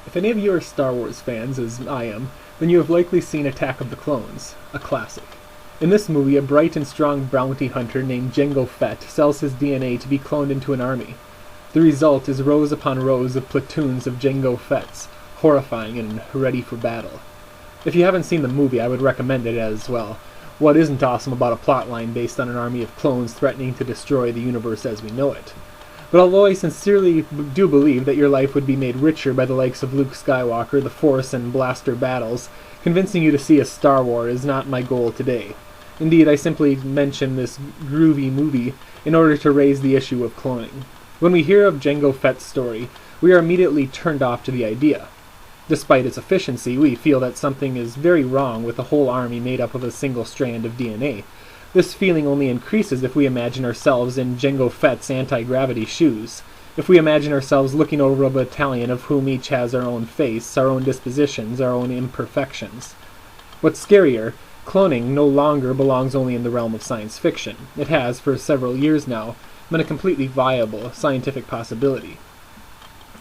If any of you are Star Wars fans, as I am, then you have likely seen Attack of the Clones, a classic. In this movie, a bright and strong bounty hunter named Jango Fett sells his DNA to be cloned into an army. The result is rows upon rows of platoons of Jango Fetts, horrifying and ready for battle. If you haven't seen the movie, I would recommend it as well. What isn't awesome about a plotline based on an army of clones threatening to destroy the universe as we know it? But although I sincerely do believe that your life would be made richer by the likes of Luke Skywalker, the Force, and blaster battles, convincing you to see a Star Wars is not my goal today. Indeed, I simply mention this groovy movie in order to raise the issue of cloning. When we hear of Jango Fett's story, we are immediately turned off to the idea. Despite its efficiency, we feel that something is very wrong with a whole army made up of a single strand of DNA. This feeling only increases if we imagine ourselves in Jango Fett's anti-gravity shoes. If we imagine ourselves looking over a battalion of whom each has our own face, our own dispositions, our own imperfections. What's scarier, cloning no longer belongs only in the realm of science fiction. It has, for several years now, been a completely viable scientific possibility.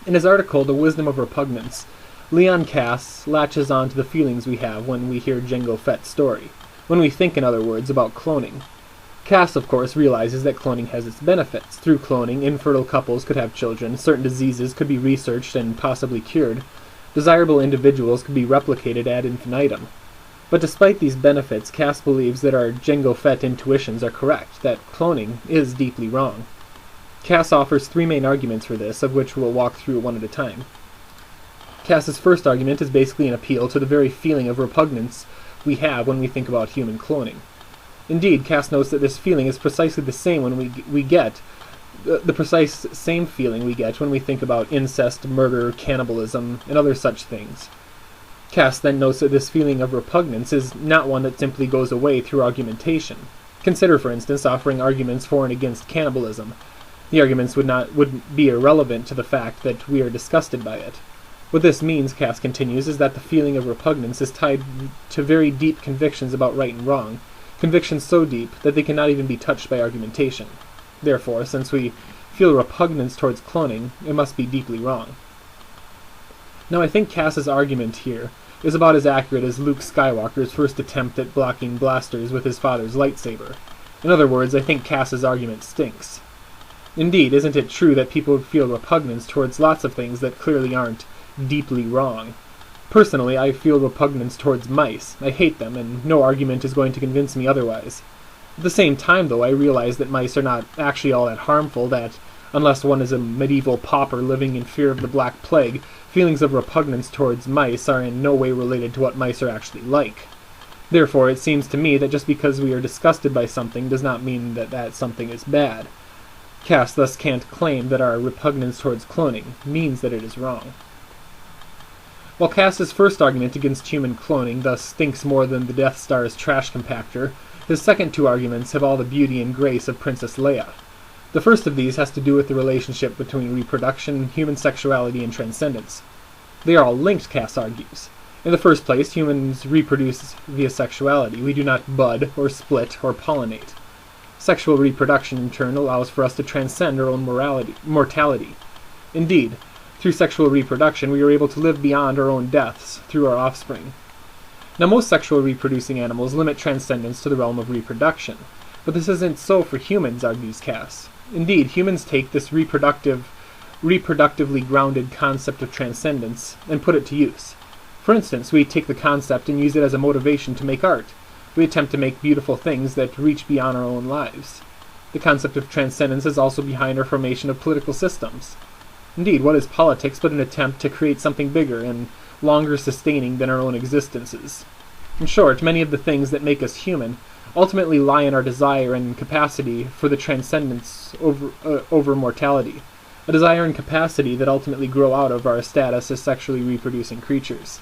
In his article, The Wisdom of Repugnance, Leon Kass latches on to the feelings we have when we hear Jango Fett's story. When we think, in other words, about cloning. Kass, of course, realizes that cloning has its benefits. Through cloning, infertile couples could have children, certain diseases could be researched and possibly cured, desirable individuals could be replicated ad infinitum. But despite these benefits, Kass believes that our Jango Fett intuitions are correct, that cloning is deeply wrong. Kass offers three main arguments for this, of which we'll walk through one at a time. Kass's first argument is basically an appeal to the very feeling of repugnance we have when we think about human cloning. Indeed, Kass notes that this feeling is precisely the same when we get the precise same feeling we get when we think about incest, murder, cannibalism, and other such things. Kass then notes that this feeling of repugnance is not one that simply goes away through argumentation. Consider, for instance, offering arguments for and against cannibalism. The arguments would be irrelevant to the fact that we are disgusted by it. What this means, Kass continues, is that the feeling of repugnance is tied to very deep convictions about right and wrong, convictions so deep that they cannot even be touched by argumentation. Therefore, since we feel repugnance towards cloning, it must be deeply wrong. Now I think Kass's argument here is about as accurate as Luke Skywalker's first attempt at blocking blasters with his father's lightsaber. In other words, I think Kass's argument stinks. Indeed, isn't it true that people feel repugnance towards lots of things that clearly aren't deeply wrong? Personally, I feel repugnance towards mice. I hate them, and no argument is going to convince me otherwise. At the same time, though, I realize that mice are not actually all that harmful, that, unless one is a medieval pauper living in fear of the Black Plague, feelings of repugnance towards mice are in no way related to what mice are actually like. Therefore, it seems to me that just because we are disgusted by something does not mean that that something is bad. Kass thus can't claim that our repugnance towards cloning means that it is wrong. While Kass's first argument against human cloning thus stinks more than the Death Star's trash compactor, his second two arguments have all the beauty and grace of Princess Leia. The first of these has to do with the relationship between reproduction, human sexuality, and transcendence. They are all linked, Kass argues. In the first place, humans reproduce via sexuality. We do not bud, or split, or pollinate. Sexual reproduction, in turn, allows for us to transcend our own mortality. Indeed, through sexual reproduction, we are able to live beyond our own deaths through our offspring. Now, most sexually reproducing animals limit transcendence to the realm of reproduction, but this isn't so for humans, argues Kass. Indeed, humans take this reproductively grounded concept of transcendence and put it to use. For instance, we take the concept and use it as a motivation to make art. We attempt to make beautiful things that reach beyond our own lives. The concept of transcendence is also behind our formation of political systems. Indeed, what is politics but an attempt to create something bigger and longer sustaining than our own existences? In short, many of the things that make us human ultimately lie in our desire and capacity for the transcendence over mortality, a desire and capacity that ultimately grow out of our status as sexually reproducing creatures.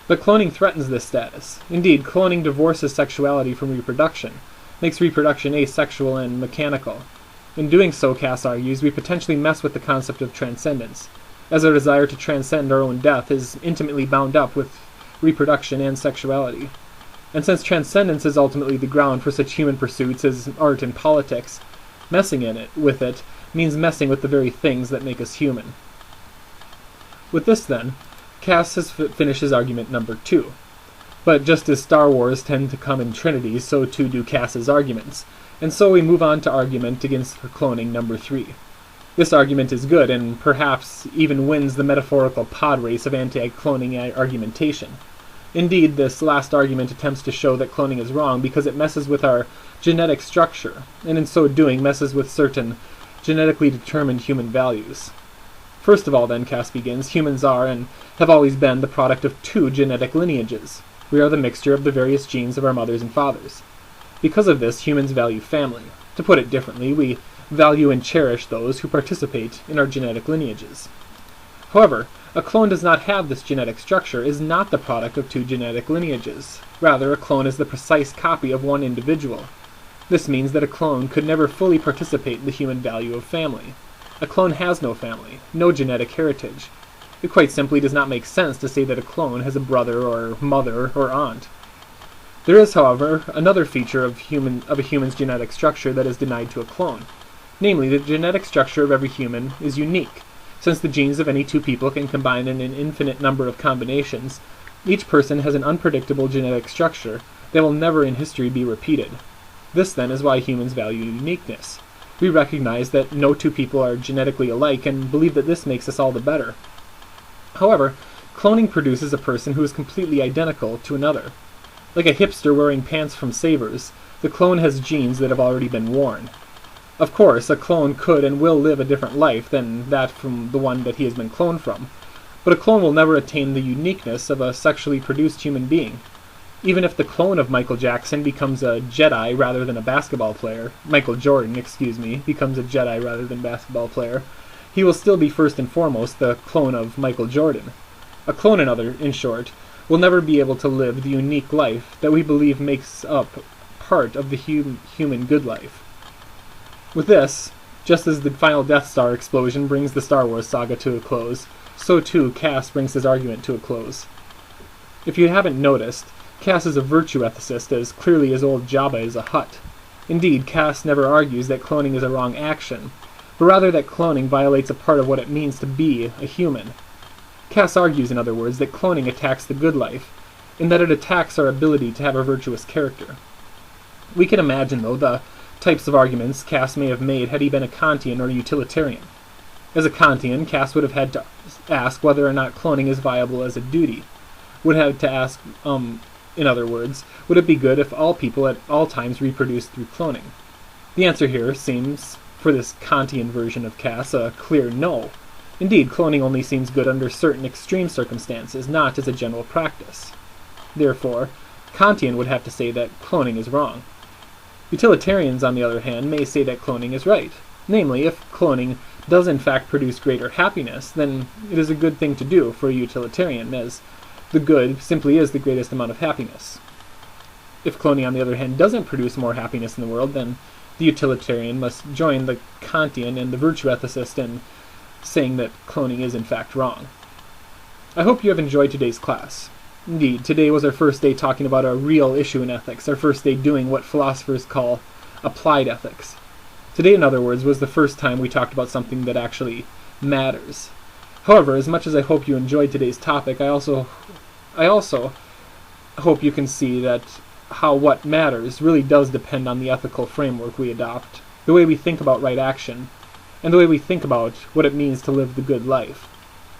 But cloning threatens this status. Indeed, cloning divorces sexuality from reproduction, makes reproduction asexual and mechanical. In doing so, Kass argues, we potentially mess with the concept of transcendence, as our desire to transcend our own death is intimately bound up with reproduction and sexuality. And since transcendence is ultimately the ground for such human pursuits as art and politics, messing with it means messing with the very things that make us human. With this, then, Kass has finished his argument number 2. But just as Star Wars tend to come in trinities, so too do Kass's arguments, and so we move on to argument against cloning number 3. This argument is good, and perhaps even wins the metaphorical pod race of anti-cloning argumentation. Indeed, this last argument attempts to show that cloning is wrong because it messes with our genetic structure, and in so doing messes with certain genetically determined human values. First of all, then, Kass begins, humans are, and have always been, the product of 2 genetic lineages. We are the mixture of the various genes of our mothers and fathers. Because of this, humans value family. To put it differently, we value and cherish those who participate in our genetic lineages. However, a clone does not have this genetic structure, is not the product of 2 genetic lineages. Rather, a clone is the precise copy of one individual. This means that a clone could never fully participate in the human value of family. A clone has no family, no genetic heritage. It quite simply does not make sense to say that a clone has a brother or mother or aunt. There is, however, another feature of a human's genetic structure that is denied to a clone. Namely, the genetic structure of every human is unique. Since the genes of any 2 people can combine in an infinite number of combinations, each person has an unpredictable genetic structure that will never in history be repeated. This, then, is why humans value uniqueness. We recognize that no 2 people are genetically alike and believe that this makes us all the better. However, cloning produces a person who is completely identical to another. Like a hipster wearing pants from Savers, the clone has genes that have already been worn. Of course, a clone could and will live a different life than that from the one that he has been cloned from, but a clone will never attain the uniqueness of a sexually produced human being. Even if the clone of Michael Jackson becomes a Jedi rather than a basketball player, Michael Jordan, becomes a Jedi rather than basketball player, he will still be first and foremost the clone of Michael Jordan. A clone, in short, will never be able to live the unique life that we believe makes up part of the human good life. With this, just as the final Death Star explosion brings the Star Wars saga to a close, so too Kass brings his argument to a close. If you haven't noticed, Kass is a virtue ethicist as clearly as old Jabba is a Hutt. Indeed, Kass never argues that cloning is a wrong action, but rather that cloning violates a part of what it means to be a human. Kass argues, in other words, that cloning attacks the good life, in that it attacks our ability to have a virtuous character. We can imagine, though, the types of arguments Kass may have made had he been a Kantian or utilitarian. As a Kantian, Kass would have had to ask whether or not cloning is viable as a duty. Would have to ask, in other words, would it be good if all people at all times reproduced through cloning? The answer here seems, for this Kantian version of Kass, a clear no. Indeed, cloning only seems good under certain extreme circumstances, not as a general practice. Therefore, Kantian would have to say that cloning is wrong. Utilitarians, on the other hand, may say that cloning is right. Namely, if cloning does in fact produce greater happiness, then it is a good thing to do for a utilitarian, as the good simply is the greatest amount of happiness. If cloning, on the other hand, doesn't produce more happiness in the world, then the utilitarian must join the Kantian and the virtue ethicist in saying that cloning is in fact wrong. I hope you have enjoyed today's class. Indeed, today was our first day talking about a real issue in ethics, our first day doing what philosophers call applied ethics. Today, in other words, was the first time we talked about something that actually matters. However, as much as I hope you enjoyed today's topic, I also hope you can see that how what matters really does depend on the ethical framework we adopt, the way we think about right action, and the way we think about what it means to live the good life.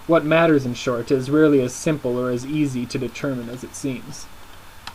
What matters, in short, is rarely as simple or as easy to determine as it seems.